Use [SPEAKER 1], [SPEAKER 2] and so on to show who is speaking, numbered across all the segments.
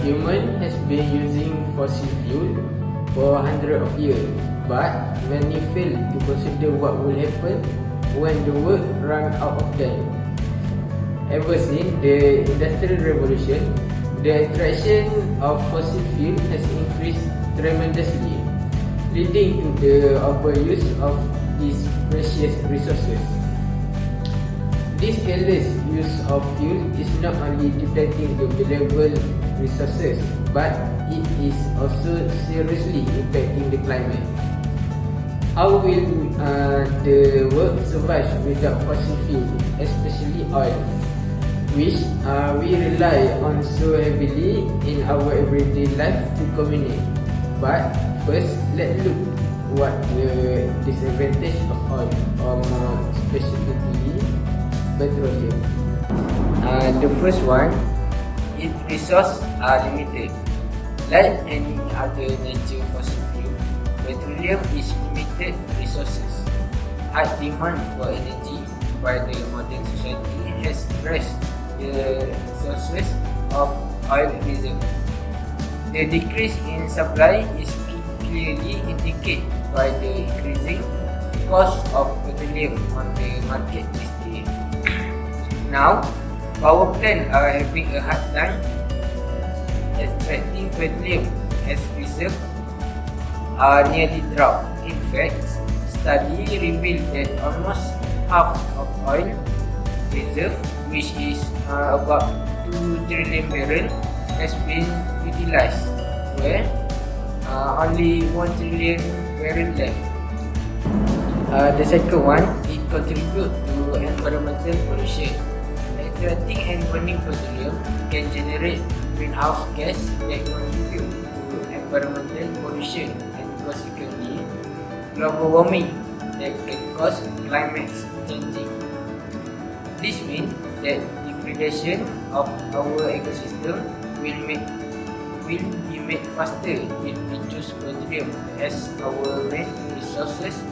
[SPEAKER 1] human has been using fossil fuel for hundreds of years, but many fail to consider what will happen when the world runs out of them. Ever since the Industrial Revolution, the attraction of fossil fuel has increased tremendously, leading to the overuse of these precious resources. This careless use of fuel is not only depleting the valuable resources, but it is also seriously impacting the climate. How will the world survive without fossil fuel, especially oil, which we rely on so heavily in our everyday life to communicate? But first, let's look what the disadvantage of oil, or more specifically petroleum. The first one, its resources are limited. Like any other natural fossil fuel, petroleum is limited resources. High demand for energy by the modern society has stressed the resources of oil reserves. The decrease in supply is clearly indicated by the increasing cost of petroleum on the market these days. Now, power plants are having a hard time extracting petroleum as reserves are nearly drought. In fact, study revealed that almost half of oil reserve, which is about 2 trillion barrels, has been utilized, where only 1 trillion barrels left. The second one, it contributes to environmental pollution. Extracting and burning petroleum can generate greenhouse gas that contribute to environmental pollution and consequently global warming that can cause climate changing. This means that degradation of our ecosystem will be made faster if we choose petroleum as our main resources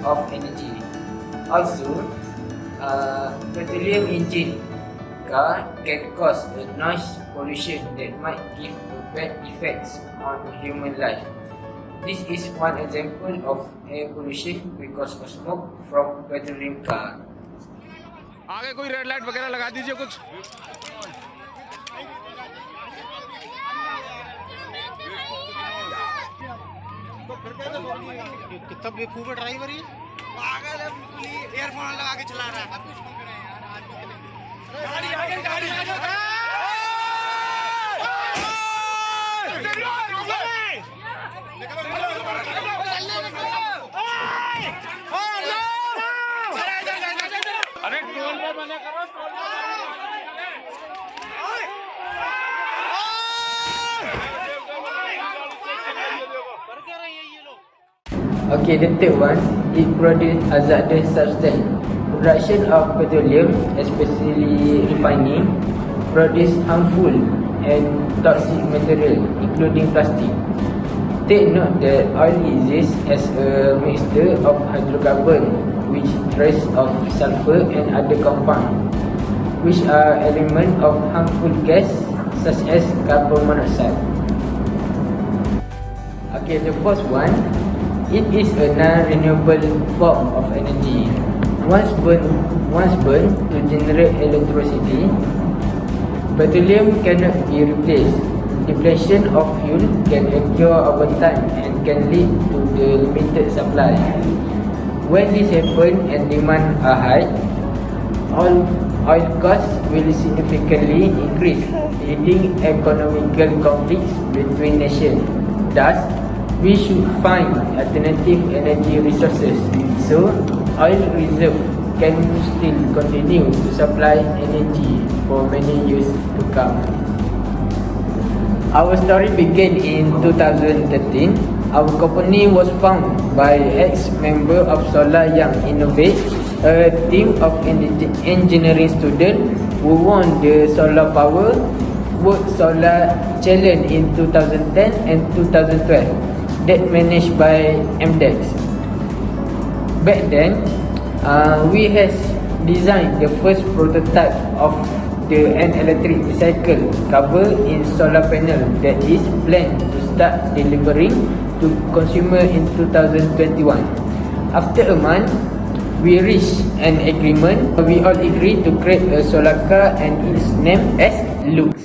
[SPEAKER 1] of energy. Also, petroleum engine car can cause a noise pollution that might give bad effects on human life. This is one example of air pollution because of smoke from petroleum car.
[SPEAKER 2] आगे कोई red light वगैरह लगा दीजिए कुछ. कितना बेवकूफ driver ये पागल है बिल्कुल ही ईयरफोन लगा के चला रहा है. गाड़ी अरे टोल में बने करो toll
[SPEAKER 1] Okay, the third one, it produces hazardous substance. Production of petroleum, especially refining, produce harmful and toxic material, including plastic. Take note that oil exists as a mixture of hydrocarbon, which trace of sulfur and other compounds, which are elements of harmful gas such as carbon monoxide. Okay, the first one, it is a non-renewable form of energy. Once burned to generate electricity, petroleum cannot be replaced. Depletion of fuel can occur over time and can lead to the limited supply. When this happens and demand are high, oil costs will significantly increase, leading economical conflicts between nations. Thus, we should find alternative energy resources so oil reserve can still continue to supply energy for many years to come. Our story began in 2013. Our company was founded by ex-member of Solar Young Innovate, a team of engineering students who won the Solar Power World Solar Challenge in 2010 and 2012 that managed by MDEX. Back then, we had designed the first prototype of an electric cycle cover in solar panel that is planned to start delivering to consumer in 2021. After a month, we reached an agreement. We all agreed to create a solar car and its name as Lux.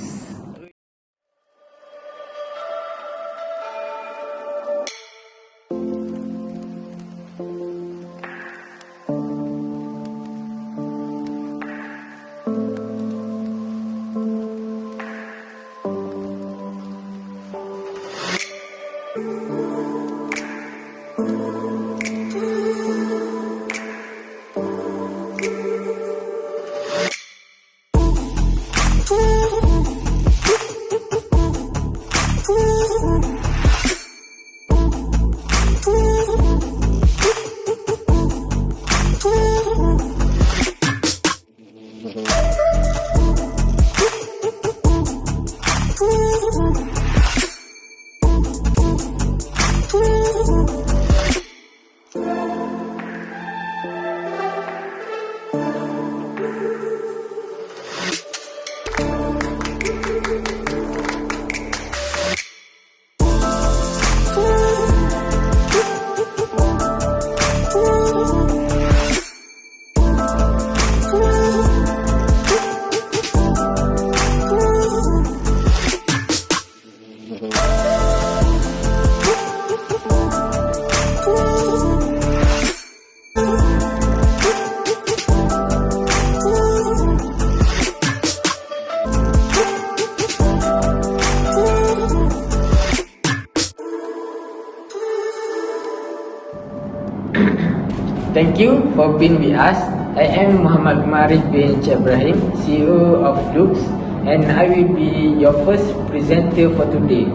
[SPEAKER 1] Thank you for being with us. I am Muhammad Marif bin Ibrahim, CEO of Lux, and I will be your first presenter for today.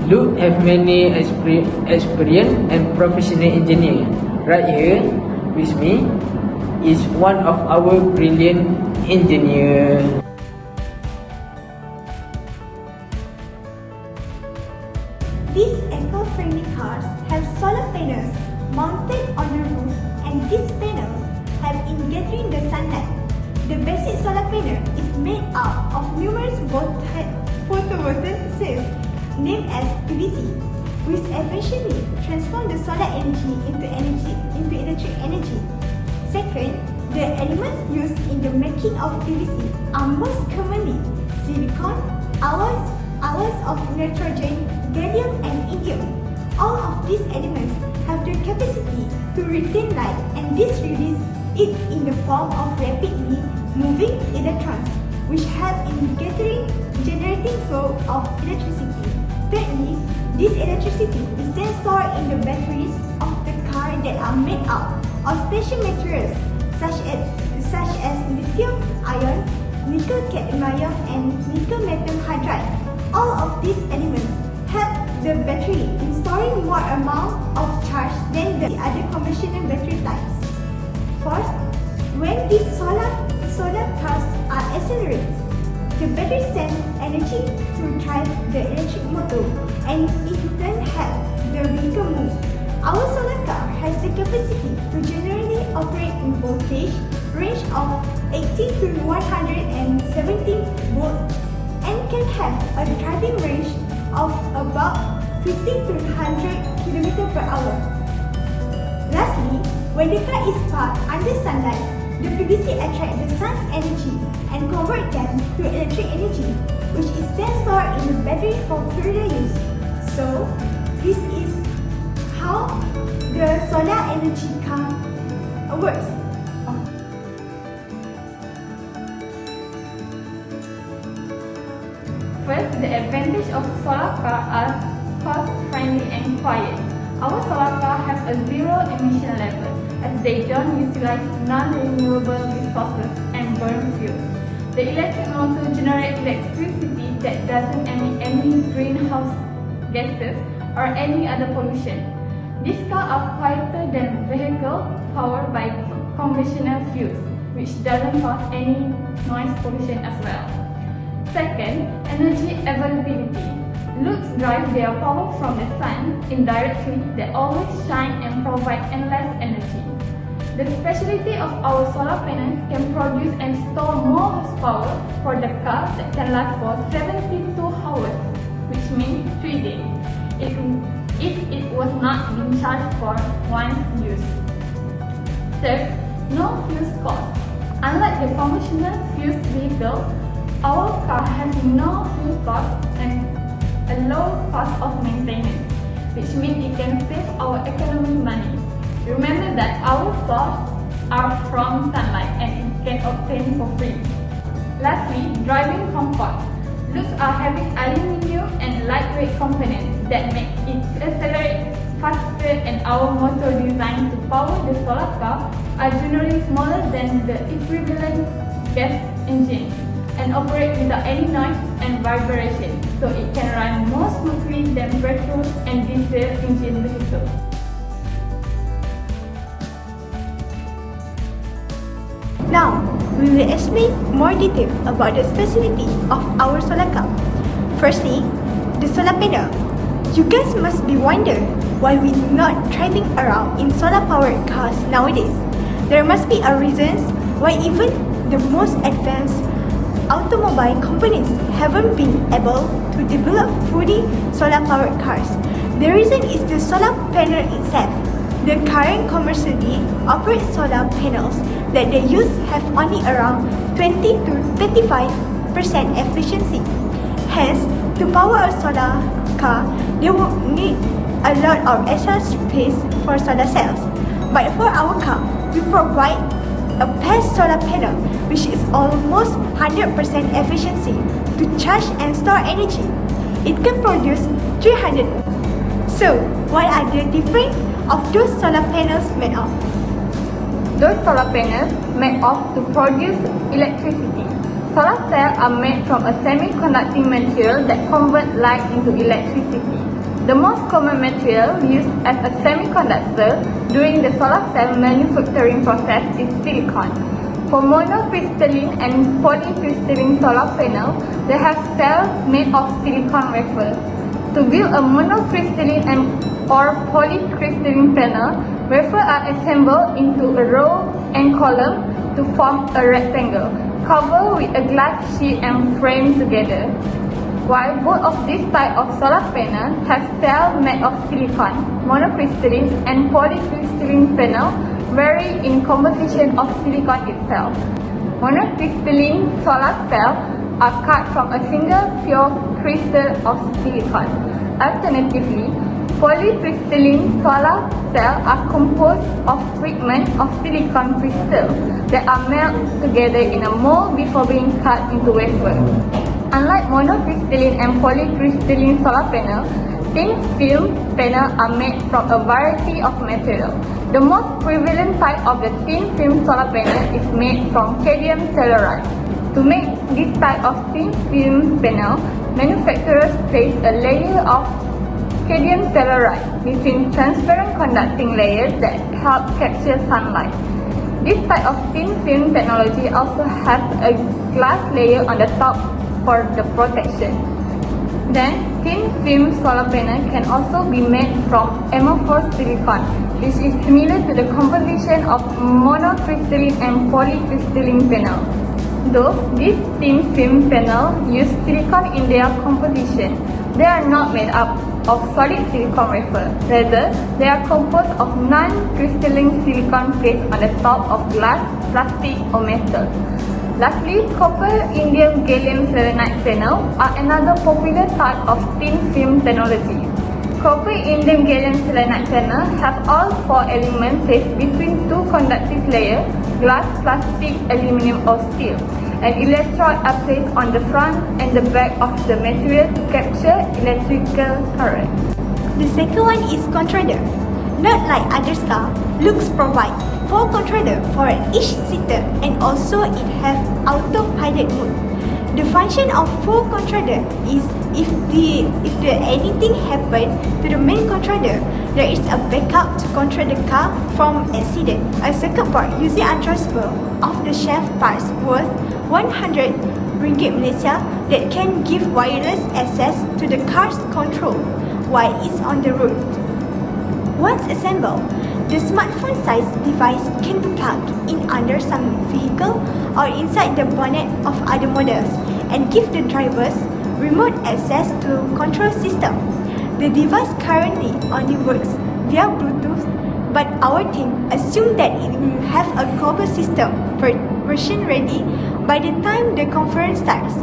[SPEAKER 1] Lux have many experienced and professional engineers. Right here with me is one of our brilliant engineers.
[SPEAKER 3] These eco-friendly cars have solar panels mounted on the roof, and these panels help in gathering the sunlight. The basic solar panel is made up of numerous photovoltaic cells named as PVC, which efficiently transform the solar energy into electric energy. Second, the elements used in the making of PVC are most commonly silicon, alloys of nitrogen, gallium and indium. All of these elements have the capacity to retain light, and this releases it in the form of rapidly moving electrons, which help in generating flow of electricity. Thirdly, this electricity is then stored in the batteries of the car that are made up of special materials such as lithium ion, nickel cadmium and nickel metal hydride. All of these elements help the battery in storing more amount of charge than the other conventional battery types. Fourth, when these solar cars are accelerated, the battery sends energy to drive the electric motor, and it then helps the vehicle move. Our solar car has the capacity to generally operate in voltage range of 80 to 117 volts and can have a driving range of about 50 to 100 km per hour. Lastly, when the car is parked under sunlight, the PVC attracts the sun's energy and converts them to electric energy, which is then stored in the battery for further use. So, this is how the solar energy car works.
[SPEAKER 4] First, the advantage of solar car are cost-friendly and quiet. Our solar car has a zero emission level as they don't utilize non-renewable resources and burn fuel. The electric motor generates electricity that doesn't emit any greenhouse gases or any other pollution. These cars are quieter than vehicles powered by conventional fuels, which doesn't cause any noise pollution as well. Second, energy availability. Lux drive their power from the sun indirectly that always shine and provide endless energy. The specialty of our solar panels can produce and store more horsepower for the car that can last for 72 hours, which means 3 days, if it was not being charged for once used. Third, no fuel cost. Unlike the conventional fuel vehicle, our car has no fuel cost and a low cost of maintenance, which means it can save our economy money. Remember that our sources are from sunlight and it can obtain for free. Lastly, driving comfort. Looks are having aluminium and lightweight components that make it accelerate faster, and our motor designed to power the solar car are generally smaller than the equivalent gas engine and operate without any noise and vibration, so it can run more smoothly than petrol and diesel engine vehicles.
[SPEAKER 3] Now, we will explain more detail about the specialty of our solar car. Firstly, the solar panel. You guys must be wondering why we're not driving around in solar-powered cars nowadays. There must be a reason why even the most advanced automobile companies haven't been able to develop fully solar-powered cars. The reason is the solar panel itself. The current commercially operated solar panels that they use have only around 20 to 35% efficiency. Hence, to power a solar car, they will need a lot of extra space for solar cells. But for our car, we provide a paired solar panel which is almost 100% efficiency to charge and store energy. It can produce 300. So, what are the difference of those solar panels made of?
[SPEAKER 4] Those solar panels made of to produce electricity. Solar cells are made from a semiconducting material that converts light into electricity. The most common material used as a semiconductor during the solar cell manufacturing process is silicon. For monocrystalline and polycrystalline solar panel, they have cells made of silicon wafer. To build a monocrystalline or polycrystalline panel, wafers are assembled into a row and column to form a rectangle, covered with a glass sheet and framed together. While both of these types of solar panels have cells made of silicon, monocrystalline and polycrystalline panel vary in composition of silicon itself. Monocrystalline solar cells are cut from a single pure crystal of silicon. Alternatively, polycrystalline solar cells are composed of fragments of silicon crystal that are melted together in a mold before being cut into wafer. Unlike monocrystalline and polycrystalline solar panels, thin film panels are made from a variety of materials. The most prevalent type of the thin film solar panel is made from cadmium telluride. To make this type of thin film panel, manufacturers place a layer of cadmium telluride between transparent conducting layers that help capture sunlight. This type of thin film technology also has a glass layer on the top for the protection. Then, thin film solar panel can also be made from amorphous silicon, which is similar to the composition of monocrystalline and polycrystalline panels. Though these thin film panels use silicon in their composition, they are not made up of solid silicon wafer. Rather, they are composed of non-crystalline silicon placed on the top of glass, plastic or metal. Lastly, copper indium gallium selenide panels are another popular type of thin film technology. Copper indium gallium selenide panels have all four elements placed between two conductive layers, glass, plastic, aluminum or steel, and electrodes are placed on the front and the back of the material to capture electrical current.
[SPEAKER 3] The second one is controller. Not like other cars, Lux provide 4 controllers for each seater and also it has autopilot mode. The function of 4 controllers is if anything happen to the main controller, there is a backup to control the car from accident. A second part using a transfer of the shaft parts worth 100 ringgit Malaysia that can give wireless access to the car's control while it's on the road. Once assembled, The smartphone-sized device can be plugged in under some vehicle or inside the bonnet of other models and give the drivers remote access to control system. The device currently only works via Bluetooth, but our team assumes that it will have a global system version ready by the time the conference starts.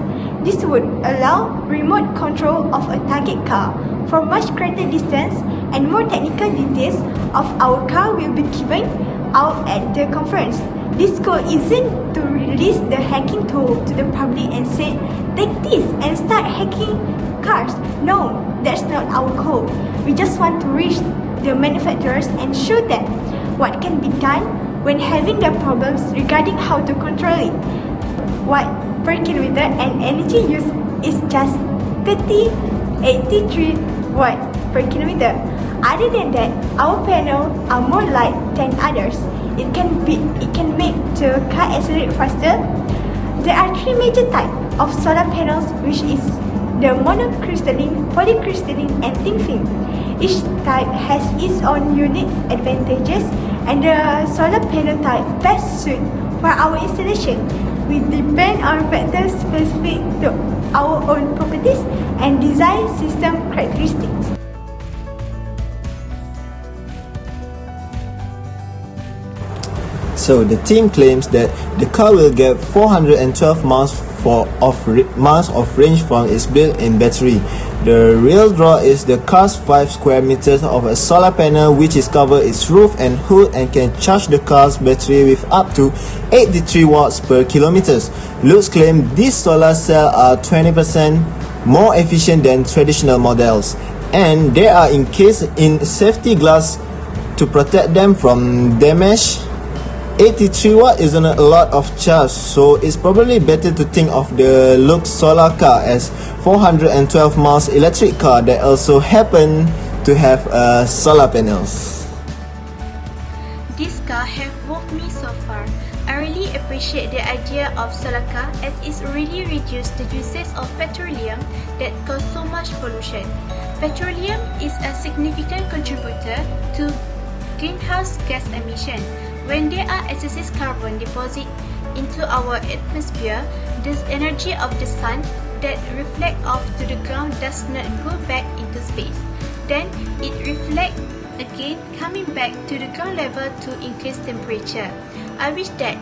[SPEAKER 3] This would allow remote control of a target car for much greater distance, and more technical details of our car will be given out at the conference. This goal isn't to release the hacking tool to the public and say, take this and start hacking cars. No, that's not our goal. We just want to reach the manufacturers and show them what can be done when having the problems regarding how to control it. Watt per kilometer and energy use is just 83 watt per kilometer. Other than that, our panels are more light than others. It can make the car accelerate faster. There are three major types of solar panels, which is the monocrystalline, polycrystalline, and thin film. Each type has its own unique advantages, and the solar panel type best suited for our installation will depend on factors specific to our own properties and design system characteristics.
[SPEAKER 5] So the team claims that the car will get 412 miles of range from its built-in battery. The real draw is the car's 5 square meters of a solar panel which is covered its roof and hood and can charge the car's battery with up to 83 watts per kilometer. Looks claim these solar cells are 20% more efficient than traditional models, and they are encased in safety glass to protect them from damage. 83 watt isn't a lot of charge, so it's probably better to think of the Lux solar car as 412 miles electric car that also happen to have solar panels.
[SPEAKER 6] This car have moved me so far. I really appreciate the idea of solar car as it's really reduced the usage of petroleum that cause so much pollution. Petroleum is a significant contributor to greenhouse gas emission. When there are excessive carbon deposit into our atmosphere, the energy of the sun that reflect off to the ground does not go back into space. Then it reflect again, coming back to the ground level to increase temperature. I wish that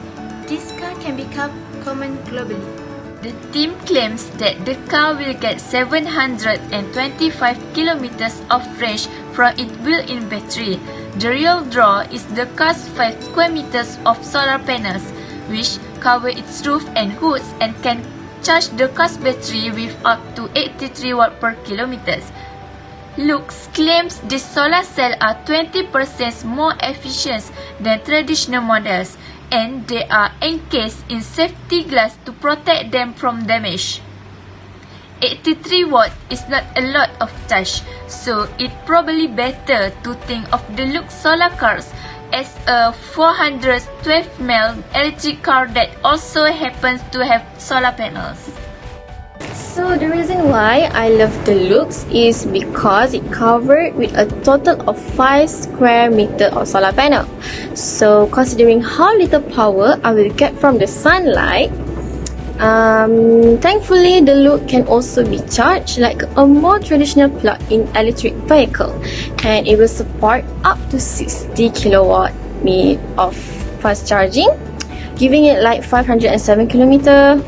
[SPEAKER 6] this car can become common globally.
[SPEAKER 4] The team claims that the car will get 725 kilometers of range from its built-in battery. The real draw is the car's 5 square meters of solar panels, which cover its roof and hoods and can charge the car's battery with up to 83 watt per kilometers. Lux claims these solar cells are 20% more efficient than traditional models, and they are encased in safety glass to protect them from damage. 83 watt is not a lot of charge, so it's probably better to think of the Lux solar cars as a 412 mile electric car that also happens to have solar panels.
[SPEAKER 7] So the reason why I love the Lux is because it covered with a total of 5 square meter of solar panel. So considering how little power I will get from the sunlight, thankfully the Lux can also be charged like a more traditional plug-in electric vehicle, and it will support up to 60 kilowatt of fast charging, giving it like 507 kilometer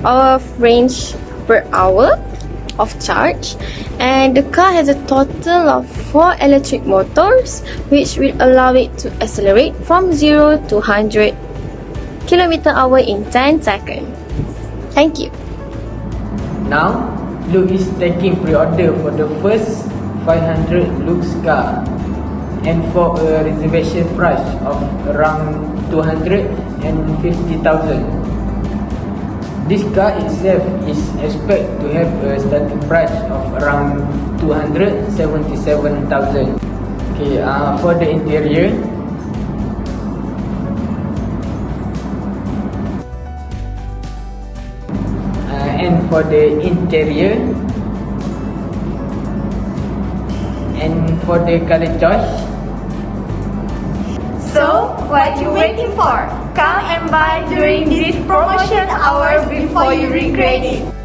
[SPEAKER 7] of range per hour of charge. And the car has a total of 4 electric motors which will allow it to accelerate from 0 to 100 km/h in 10 seconds. Thank you.
[SPEAKER 1] Now, Lux is taking pre-order for the first 500 Lux car, and for a reservation price of around 250,000. This car itself is expected to have a starting price of around 277,000. Okay, for the interior, and for the interior, and for the color choice,
[SPEAKER 4] What you waiting for? Come and buy during this promotion hours before you regret it.